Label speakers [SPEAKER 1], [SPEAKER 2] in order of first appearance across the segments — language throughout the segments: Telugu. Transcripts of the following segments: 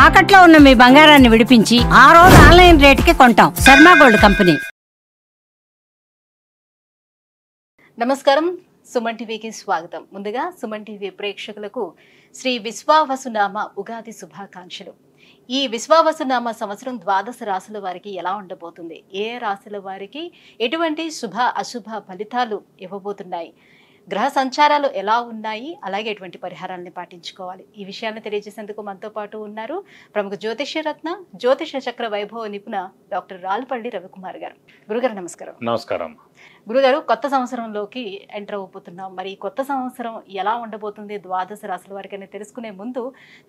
[SPEAKER 1] తాకట్లో ఉన్న మీ బంగారాన్ని విడిపించి ఆ రోజు ఆన్లైన్ రేటుకి కొంటాం. Sharma gold company.
[SPEAKER 2] నమస్కారం, సుమన్ టీవీకి స్వాగతం. ముందుగా సుమన్ టీవీ ప్రేక్షకులకు శ్రీ విశ్వావసునామ ఉగాది శుభాకాంక్షలు. ఈ విశ్వావసునామ సంవత్సరం ద్వాదశ రాశుల వారికి ఎలా ఉండబోతుంది, ఏ రాశుల వారికి ఎటువంటి శుభ అశుభ ఫలితాలు ఇవ్వబోతున్నాయి, గ్రహ సంచారాలు ఎలా ఉన్నాయి, అలాగే ఎటువంటి పరిహారాలను పాటించుకోవాలి, ఈ విషయాన్ని తెలియజేసేందుకు మనతో పాటు ఉన్నారు ప్రముఖ జ్యోతిష్యరత్న జ్యోతిష చక్ర వైభవ నిపుణ డాక్టర్ రాల్పల్లి రవికుమార్ గారు. గురుగారు నమస్కారం.
[SPEAKER 3] నమస్కారం.
[SPEAKER 2] గురుగారు, కొత్త సంవత్సరంలోకి ఎంటర్ అయిపోతున్నాం. మరి కొత్త సంవత్సరం ఎలా ఉండబోతుంది ద్వాదశ రాశుల వారికి అని తెలుసుకునే ముందు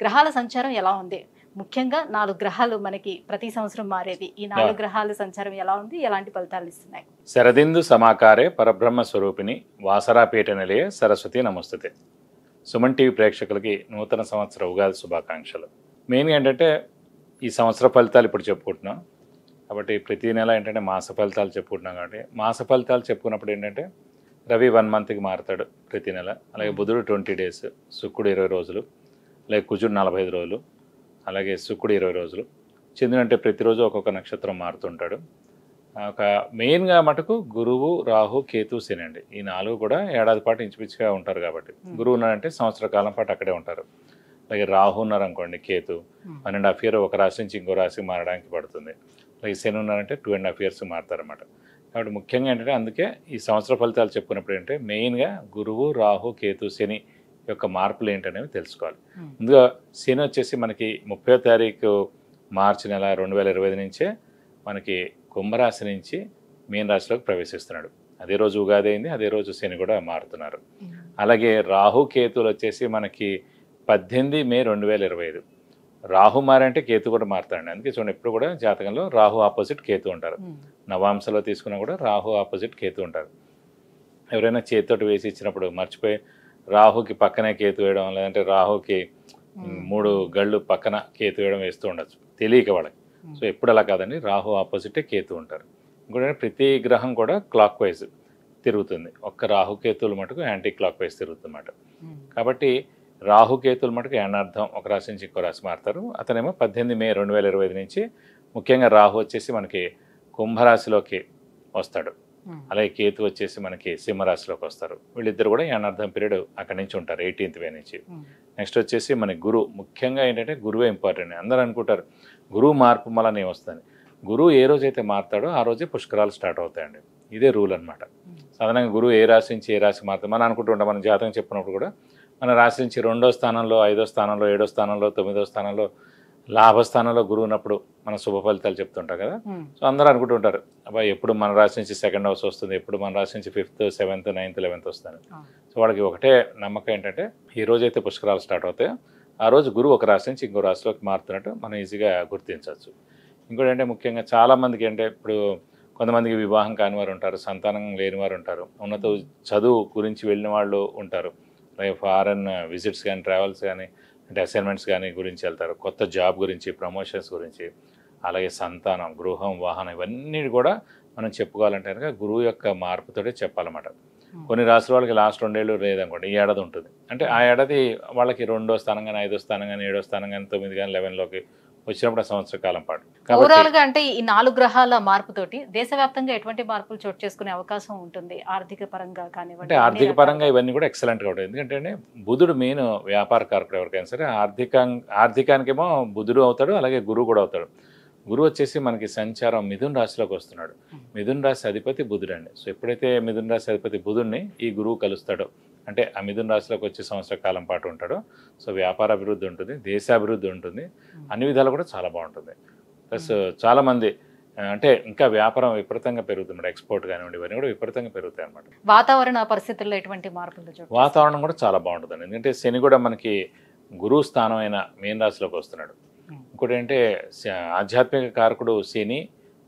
[SPEAKER 2] గ్రహాల సంచారం ఎలా ఉంది, ముఖ్యంగా 4 గ్రహాలు మనకి ప్రతి సంవత్సరం మారేది, ఈ 4 గ్రహాల సంచారం ఎలా ఉంది, ఎలాంటి ఫలితాలు ఇస్తున్నాయి?
[SPEAKER 3] శరదిందు సమాకారే పరబ్రహ్మ స్వరూపిణి వాసరాపేట నిలయ సరస్వతి నమస్తుతే. సుమన్ టీవీ ప్రేక్షకులకి నూతన సంవత్సర ఉగాది శుభాకాంక్షలు. మెయిన్గా ఏంటంటే ఈ సంవత్సర ఫలితాలు ఇప్పుడు చెప్పుకుంటున్నాం కాబట్టి ప్రతి నెల ఏంటంటే మాస ఫలితాలు చెప్పుకుంటున్నాం కాబట్టి మాస ఫలితాలు చెప్పుకున్నప్పుడు ఏంటంటే రవి 1 మంత్కి మారుతాడు ప్రతి నెల, అలాగే బుధుడు 20 డేస్, శుక్రుడు 20 రోజులు, అలాగే కుజుడు 45 రోజులు, అలాగే శుక్రుడు 20 రోజులు, చంద్రుడు అంటే ప్రతిరోజు ఒక్కొక్క నక్షత్రం మారుతుంటాడు. ఒక మెయిన్గా మటుకు గురువు, రాహు, కేతు, శని అండి. ఈ 4 కూడా ఏడాది పాటు ఇంచుమించుగా ఉంటారు కాబట్టి గురువు ఉన్నారంటే సంవత్సర కాలం పాటు అక్కడే ఉంటారు. అలాగే రాహు ఉన్నారనుకోండి, కేతు 1.5 ఇయర్ ఒక రాశి నుంచి ఇంకో రాశికి మారడానికి పడుతుంది. అలాగే శని ఉన్నారంటే 2.5 ఇయర్స్ మారుతారన్నమాట. కాబట్టి ముఖ్యంగా ఏంటంటే అందుకే ఈ సంవత్సర ఫలితాలు చెప్పుకున్నప్పుడు ఏంటంటే మెయిన్గా గురువు, రాహు, కేతు, శని యొక్క మార్పులు ఏంటనేవి తెలుసుకోవాలి. ముందుగా శని వచ్చేసి మనకి 30వ తారీఖు మార్చి నెల 2025 నుంచే మనకి కుంభరాశి నుంచి మీన రాశిలోకి ప్రవేశిస్తున్నాడు. అదే రోజు ఉగాది అయింది, అదే రోజు శని కూడా మారుతున్నారు. అలాగే రాహు, కేతువులు వచ్చేసి మనకి 18 మే 2025. రాహు మారంటే కేతు కూడా మారుతాడండి. అందుకే చూడండి ఎప్పుడు కూడా జాతకంలో రాహు ఆపోజిట్ కేతు ఉంటారు. నవాంశలో తీసుకున్నా కూడా రాహు ఆపోజిట్ కేతు ఉంటారు. ఎవరైనా చేతితోటి వేసి ఇచ్చినప్పుడు మర్చిపోయి రాహుకి పక్కనే కేతు వేయడం, లేదంటే రాహుకి 3 గళ్ళు పక్కన కేతు వేయడం వేస్తూ ఉండొచ్చు తెలియక వాళ్ళకి. సో ఎప్పుడు అలా కాదండి, రాహు ఆపోజిటే కేతు ఉంటారు. ఇంకోటి ప్రతి గ్రహం కూడా క్లాక్ వైజ్ తిరుగుతుంది, ఒక్క రాహుకేతువులు మటుకు యాంటీ క్లాక్ వైజ్ తిరుగుతుందన్నమాట. కాబట్టి రాహుకేతువులు మటుకు ఏనార్థం ఒక రాశి నుంచి ఇంకో రాశి మారుతారు. అతనేమో 18 మే 2025 నుంచి ముఖ్యంగా రాహు వచ్చేసి మనకి కుంభరాశిలోకి వస్తాడు, అలాగే కేతు వచ్చేసి మనకి సింహరాశిలోకి వస్తారు. వీళ్ళిద్దరు కూడా ఏనార్థం పీరియడ్ అక్కడి నుంచి ఉంటారు 18th మే నుంచి. నెక్స్ట్ వచ్చేసి మన గురువు, ముఖ్యంగా ఏంటంటే గురువే ఇంపార్టెంట్. అందరూ అనుకుంటారు గురువు మార్పు మళ్ళీ వస్తుంది. గురువు ఏ రోజైతే మారుతాడో ఆ రోజే పుష్కరాలు స్టార్ట్ అవుతాయండి. ఇదే రూల్ అనమాట. సాధారణంగా గురువు ఏ రాశి నుంచి ఏ రాశి మారుతాడు మనం అనుకుంటుంటాం. మన జాతకం చెప్పినప్పుడు కూడా మన రాశి నుంచి 2వ స్థానంలో, 5వ స్థానంలో, 7వ స్థానంలో, 9వ స్థానంలో, లాభస్థానంలో గురువు ఉన్నప్పుడు మన శుభ ఫలితాలు చెప్తుంటాం కదా. సో అందరూ అనుకుంటుంటారు అబ్బాయి ఎప్పుడు మన రాశి నుంచి 2nd హౌస్ వస్తుంది, ఎప్పుడు మన రాశి నుంచి 5th, 7th, 9th, 11th వస్తుంది. సో వాళ్ళకి ఒకటే నమ్మకం ఏంటంటే ఈ రోజైతే పుష్కరాలు స్టార్ట్ అవుతాయో ఆ రోజు గురువు ఒక రాశి నుంచి ఇంకో రాశిలోకి మారుతున్నట్టు మనం ఈజీగా గుర్తించవచ్చు. ఇంకోటి అంటే ముఖ్యంగా చాలామందికి అంటే ఇప్పుడు కొంతమందికి వివాహం కాని వారు ఉంటారు, సంతానం లేని వారు ఉంటారు, ఉన్నత చదువు గురించి వెళ్ళిన వాళ్ళు ఉంటారు, అలాగే ఫారెన్ విజిట్స్ కానీ, ట్రావెల్స్ కానీ, అంటే అసైన్మెంట్స్ కానీ గురించి వెళ్తారు, కొత్త జాబ్ గురించి, ప్రమోషన్స్ గురించి, అలాగే సంతానం, గృహం, వాహనం ఇవన్నీ కూడా మనం చెప్పుకోవాలంటే కనుక గురువు యొక్క మార్పుతోటే చెప్పాలన్నమాట. కొన్ని రాశుల వాళ్ళకి లాస్ట్ 2 ఏళ్ళు లేదనుకోండి, ఈ ఏడాది ఉంటుంది. అంటే ఆ ఏడాది వాళ్ళకి 2వ స్థానం కానీ, 5వ స్థానం కానీ, 7వ స్థానం కానీ, 9 కానీ, 11లోకి వచ్చినప్పుడు సంవత్సర కాలం పాటు.
[SPEAKER 2] ఓవరాల్ గా అంటే ఈ 4 గ్రహాల మార్పుతోటి దేశవ్యాప్తంగా ఎటువంటి మార్పులు చోటు చేసుకునే అవకాశం ఉంటుంది? ఆర్థిక పరంగా కానివ్వండి,
[SPEAKER 3] అంటే ఆర్థిక పరంగా ఇవన్నీ కూడా ఎక్సలెంట్గా ఉంటుంది. ఎందుకంటే బుధుడు మెయిన్ వ్యాపార కారకుడు ఎవరికైనా సరే. ఆర్థికానికేమో బుధుడు అవుతాడు, అలాగే గురువు కూడా అవుతాడు. గురువు వచ్చేసి మనకి సంచారం మిథున రాశిలోకి వస్తున్నాడు. మిథున రాశి అధిపతి బుధుడు అండి. సో ఎప్పుడైతే మిథున రాశి అధిపతి బుధుడిని ఈ గురువు కలుస్తాడో, అంటే ఆ మిథున రాశిలోకి వచ్చి సంవత్సర కాలం పాటు ఉంటాడో, సో వ్యాపార అభివృద్ధి ఉంటుంది, దేశాభివృద్ధి ఉంటుంది, అన్ని విధాలు కూడా చాలా బాగుంటుంది. ప్లస్ చాలామంది అంటే ఇంకా వ్యాపారం విపరీతంగా పెరుగుతుంది, ఎక్స్పోర్ట్ కానివ్వండి ఇవన్నీ కూడా విపరీతంగా పెరుగుతాయి అన్నమాట.
[SPEAKER 2] వాతావరణ పరిస్థితుల్లో ఎటువంటి మార్పులు?
[SPEAKER 3] వాతావరణం కూడా చాలా బాగుంటుందండి. ఎందుకంటే శని కూడా మనకి గురువు స్థానం అయిన మీన రాశిలోకి వస్తున్నాడు. ఇంకోటి ఏంటంటే ఆధ్యాత్మిక కారకుడు శని,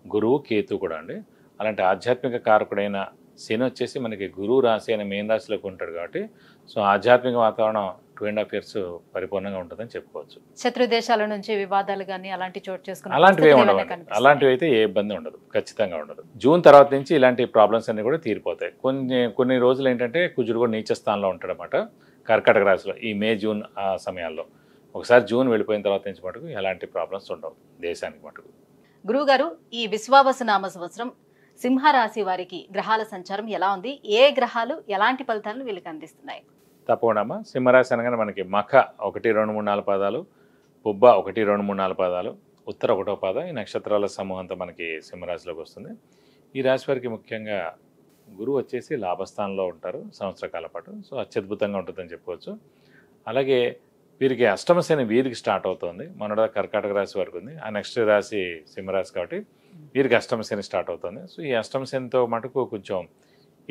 [SPEAKER 3] గురువు, కేతు కూడా అండి. అలాంటి ఆధ్యాత్మిక కారకుడైన శని వచ్చేసి మనకి గురువు రాశి అయిన మీన రాశిలోకి ఉంటాడు కాబట్టి సో ఆధ్యాత్మిక వాతావరణం 2.5 years పరిపూర్ణంగా ఉంటుందని చెప్పుకోవచ్చు.
[SPEAKER 2] శత్రు దేశాల నుంచి వివాదాలు కానీ అలాంటి చోటు చేసుకున్న
[SPEAKER 3] అలాంటివి అయితే ఏ ఇబ్బంది ఉండదు, ఖచ్చితంగా ఉండదు. జూన్ తర్వాత నుంచి ఇలాంటి ప్రాబ్లమ్స్ అన్ని కూడా తీరిపోతాయి. కొన్ని రోజులు ఏంటంటే కుజుడు కూడా నీచ స్థానంలో ఉంటాడు అన్నమాట కర్కాటక రాశిలో ఈ మే జూన్ ఆ సమయాల్లో. ఒకసారి జూన్ వెళ్ళిపోయిన తర్వాత నుంచి మటుకు ఎలాంటి ప్రాబ్లమ్స్ ఉండవు దేశానికి మటుకు.
[SPEAKER 2] గురువుగారు, ఈ విశ్వావసునామ సంవత్సరం సింహరాశి వారికి గ్రహాల సంచారం ఎలా ఉంది? ఏ గ్రహాలు ఎలాంటి ఫలితాలను వీళ్ళకి అందిస్తున్నాయి?
[SPEAKER 3] తప్పకుండా సింహరాశి అనగానే మనకి మఖ 1, 2, 3, 4 పాదాలు, పుబ్బ 1, 2, 3, 4 పాదాలు, ఉత్తర 1వ పాదం, ఈ నక్షత్రాల సమూహంతో మనకి సింహరాశిలోకి వస్తుంది. ఈ రాశి వారికి ముఖ్యంగా గురువు వచ్చేసి లాభస్థానంలో ఉంటారు సంవత్సర కాల పాటు. సో అత్యద్భుతంగా ఉంటుందని చెప్పుకోవచ్చు. అలాగే వీరికి అష్టమ శని వీరికి స్టార్ట్ అవుతుంది. మొన్నటిదా కర్కాటక రాశి వారికి ఉంది, ఆ నెక్స్ట్ రాశి సింహరాశి కాబట్టి వీరికి అష్టమ శని స్టార్ట్ అవుతుంది. సో ఈ అష్టమ శనితో మటుకు కొంచెం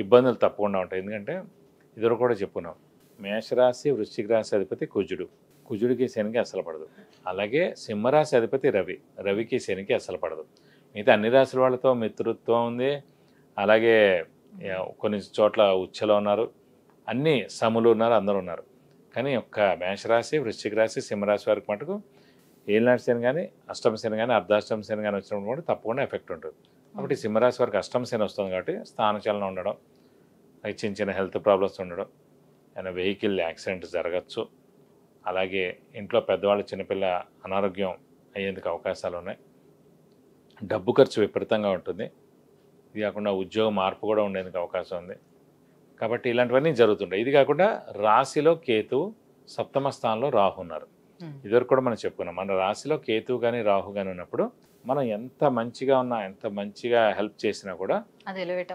[SPEAKER 3] ఇబ్బందులు తప్పకుండా ఉంటాయి. ఎందుకంటే ఇదివరకు కూడా చెప్పుకున్నాం, మేషరాశి వృశ్చిక రాశి అధిపతి కుజుడు, కుజుడికి శనికి అసలు పడదు. అలాగే సింహరాశి అధిపతి రవి, రవికి శనికి అసలు పడదు. మిగతా అన్ని రాశుల వాళ్ళతో మిత్రత్వం ఉంది. అలాగే కొన్ని చోట్ల ఉచ్చలో ఉన్నారు, అన్ని సములు ఉన్నారు, అందరూ ఉన్నారు. కానీ ఒక్క మేషరాశి వృశ్చిక రాశి సింహరాశి వారికి మటుకు ఏలినాటి శని కానీ అష్టమ శని కానీ అర్ధాష్టమ శని కానీ వచ్చినప్పుడు కూడా తప్పకుండా ఎఫెక్ట్ ఉంటుంది. కాబట్టి సింహరాశి వారికి అష్టమ శని వస్తుంది కాబట్టి స్థానచలనం ఉండడం, చిన్న చిన్న హెల్త్ ప్రాబ్లమ్స్ ఉండడం, ఏమైనా వెహికల్ యాక్సిడెంట్ జరగచ్చు. అలాగే ఇంట్లో పెద్దవాళ్ళు చిన్నపిల్ల అనారోగ్యం అయ్యేందుకు అవకాశాలు ఉన్నాయి. డబ్బు ఖర్చు విపరీతంగా ఉంటుంది. ఇది కాకుండా ఉద్యోగ మార్పు కూడా ఉండేందుకు అవకాశం ఉంది. కాబట్టి ఇలాంటివన్నీ జరుగుతుంటాయి. ఇది కాకుండా రాశిలో కేతువు, సప్తమ స్థానంలో రాహు ఉన్నారు. ఇదివరకు కూడా మనం చెప్పుకున్నాం, మన రాశిలో కేతువు కానీ రాహు కానీ ఉన్నప్పుడు మనం ఎంత మంచిగా ఉన్నా, ఎంత మంచిగా హెల్ప్ చేసినా కూడా
[SPEAKER 2] అది ఎలివేట్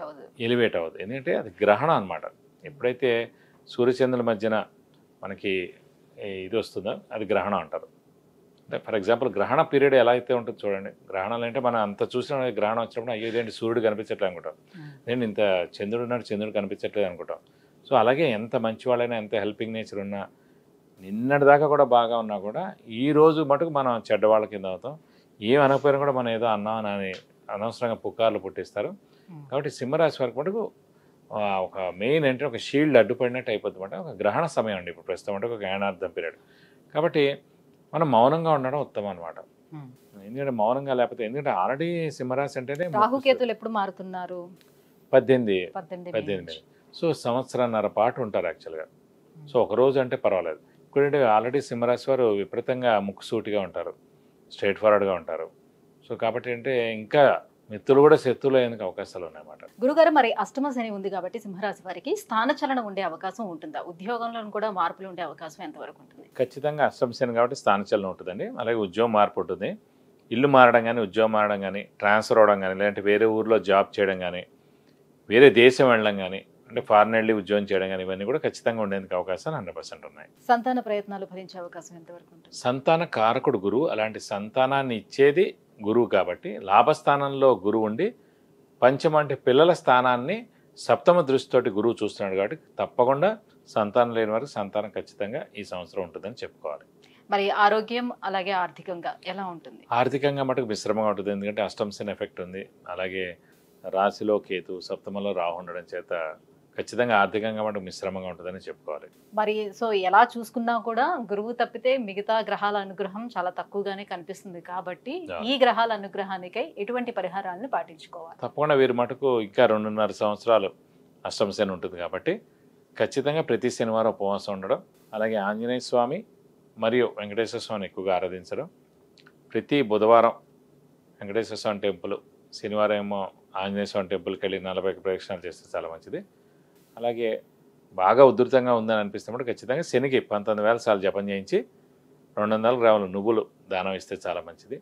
[SPEAKER 2] అవ్వదు.
[SPEAKER 3] ఎందుకంటే అది గ్రహణం అనమాట. ఎప్పుడైతే సూర్యచంద్రుల మధ్యన మనకి ఇది వస్తుందో అది గ్రహణం అంటారు. అంటే ఫర్ ఎగ్జాంపుల్ గ్రహణ పీరియడ్ ఎలా అయితే ఉంటుంది చూడండి. గ్రహణాలు అంటే మనం అంత చూసిన గ్రహణం వచ్చినప్పుడు అయ్యో ఇదేంటి సూర్యుడు కనిపించట్లేదు అనుకుంటాం, నేను ఇంత చంద్రుడు ఉన్నాడు చంద్రుడు కనిపించట్లేదు అనుకుంటాం. సో అలాగే ఎంత మంచి వాళ్ళైనా, ఎంత హెల్పింగ్ నేచర్ ఉన్నా, నిన్నటి దాకా కూడా బాగా ఉన్నా కూడా ఈ రోజు మటుకు మనం చెడ్డవాళ్ళ కింద అవుతాం. ఏం అనకపోయినా కూడా మనం ఏదో అన్నామని అనవసరంగా పుకార్లు పుట్టిస్తారు. కాబట్టి సింహరాశి వారికి మటుకు ఒక మెయిన్ అంటే ఒక షీల్డ్ అడ్డుపడినట్టు అయిపోతుంది అనమాట. ఒక గ్రహణ సమయం అండి ఇప్పుడు ప్రస్తుతం, అంటే ఒక ఏనార్థం పీరియడ్. కాబట్టి మనం మౌనంగా ఉండడం ఉత్తమం అనమాట. ఎందుకంటే మౌనంగా లేకపోతే, ఎందుకంటే ఆల్రెడీ సింహరాశి అంటేనే
[SPEAKER 2] రాహుకేతులు ఎప్పుడు మారుతున్నారు?
[SPEAKER 3] 18. సో సంవత్సరాన్నర పాటు ఉంటారు యాక్చువల్గా. సో ఒక రోజు అంటే పర్వాలేదు. ఇప్పుడు ఆల్రెడీ సింహరాశి వారు విపరీతంగా ముక్కుసూటిగా ఉంటారు, స్ట్రైట్ ఫార్వర్డ్గా ఉంటారు. సో కాబట్టి అంటే ఇంకా మిత్రులు కూడా శత్రువులు అయ్యేందుకు అవకాశాలు ఉన్నాయన్నమాట.
[SPEAKER 2] గురుగారు, మరి అష్టమ శని ఉంది కాబట్టి సింహరాశి వారికి స్థానచలనం ఉండే అవకాశం ఉంటుందా? ఉద్యోగంలో కూడా మార్పులు ఉండే అవకాశం ఎంతవరకు ఉంటుంది?
[SPEAKER 3] ఖచ్చితంగా అష్టమ శని కాబట్టి స్థానచలనం ఉంటుందండి. అలాగే ఉద్యోగం మార్పు ఉంటుంది. ఇల్లు మారడం కానీ, ఉద్యోగం మారడం కానీ, ట్రాన్స్ఫర్ అవ్వడం కానీ, లేదంటే వేరే ఊర్లో జాబ్ చేయడం కానీ, వేరే దేశం వెళ్ళడం కానీ, అంటే ఫారెన్ వెళ్ళి ఉద్యోగం చేయడం కానీ, ఇవన్నీ కూడా ఖచ్చితంగా ఉండేందుకు అవకాశాలు 100% ఉన్నాయి.
[SPEAKER 2] సంతాన ప్రయత్నాలు ఫలించే అవకాశం ఎంతవరకు ఉంటుంది?
[SPEAKER 3] సంతాన కారకుడు గురువు, అలాంటి సంతానాన్ని ఇచ్చేది గురువు కాబట్టి లాభస్థానంలో గురువు ఉండి పంచమ అంటే పిల్లల స్థానాన్ని సప్తమ దృష్టితోటి గురువు చూస్తున్నాడు కాబట్టి తప్పకుండా సంతానం లేని వారికి సంతానం ఖచ్చితంగా ఈ సంవత్సరం ఉంటుందని చెప్పుకోవాలి.
[SPEAKER 2] మరి ఆరోగ్యం అలాగే ఆర్థికంగా ఎలా ఉంటుంది?
[SPEAKER 3] ఆర్థికంగా మటుకు మిశ్రమంగా ఉంటుంది. ఎందుకంటే అష్టమ శని ఎఫెక్ట్ ఉంది. అలాగే రాశిలో కేతు, సప్తమంలో రాహు ఉండడం చేత ఖచ్చితంగా ఆర్థికంగా మటుకు మిశ్రమంగా ఉంటుందని చెప్పుకోవాలి.
[SPEAKER 2] మరి సో ఎలా చూసుకున్నా కూడా గురువు తప్పితే మిగతా గ్రహాల అనుగ్రహం చాలా తక్కువగానే కనిపిస్తుంది కాబట్టి ఈ గ్రహాల అనుగ్రహానికై ఎటువంటి పరిహారాలను పాటించుకోవాలి?
[SPEAKER 3] తప్పకుండా వీరి మటుకు ఇంకా 2.5 సంవత్సరాలు అష్టమ శని ఉంటుంది కాబట్టి ఖచ్చితంగా ప్రతి శనివారం ఉపవాసం ఉండడం, అలాగే ఆంజనేయ స్వామి మరియు వెంకటేశ్వర స్వామిని ఎక్కువగా ఆరాధించడం, ప్రతి బుధవారం వెంకటేశ్వర స్వామి టెంపుల్, శనివారం ఏమో ఆంజనేయ స్వామి టెంపుల్కి వెళ్ళి 40 ప్రదక్షిణాలు చేస్తే చాలా మంచిది. అలాగే బాగా ఉధృతంగా ఉందని అనిపిస్తున్నప్పుడు ఖచ్చితంగా శనికి 19,000 సార్లు జపం చేయించి 200 గ్రాముల నువ్వులు దానం ఇస్తే చాలా మంచిది.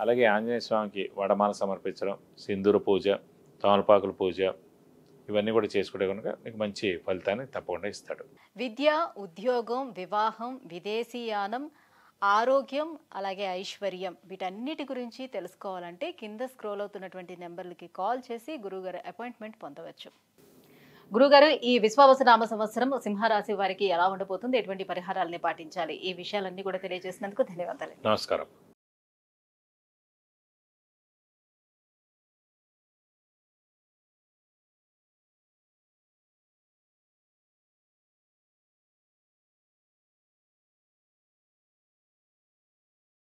[SPEAKER 3] అలాగే ఆంజనేయ స్వామికి వడమాల సమర్పించడం, సింధూర పూజ, తమలపాకుల పూజ, ఇవన్నీ కూడా చేసుకుంటే కనుక మీకు మంచి ఫలితాన్ని తప్పకుండా ఇస్తాడు.
[SPEAKER 2] విద్య, ఉద్యోగం, వివాహం, విదేశీయానం, ఆరోగ్యం అలాగే ఐశ్వర్యం వీటన్నిటి గురించి తెలుసుకోవాలంటే కింద స్క్రోల్ అవుతున్నటువంటి నెంబర్లకి కాల్ చేసి గురువుగారు అపాయింట్మెంట్ పొందవచ్చు. గురుగారు, ఈ విశ్వావసునామ సంవత్సరం సింహరాశి వారికి ఎలా ఉండబోతుంది, ఎటువంటి పరిహారాలని పాటించాలి, ఈ విషయాలన్నీ కూడా తెలియజేసినందుకు ధన్యవాదాలు.
[SPEAKER 3] నమస్కారం.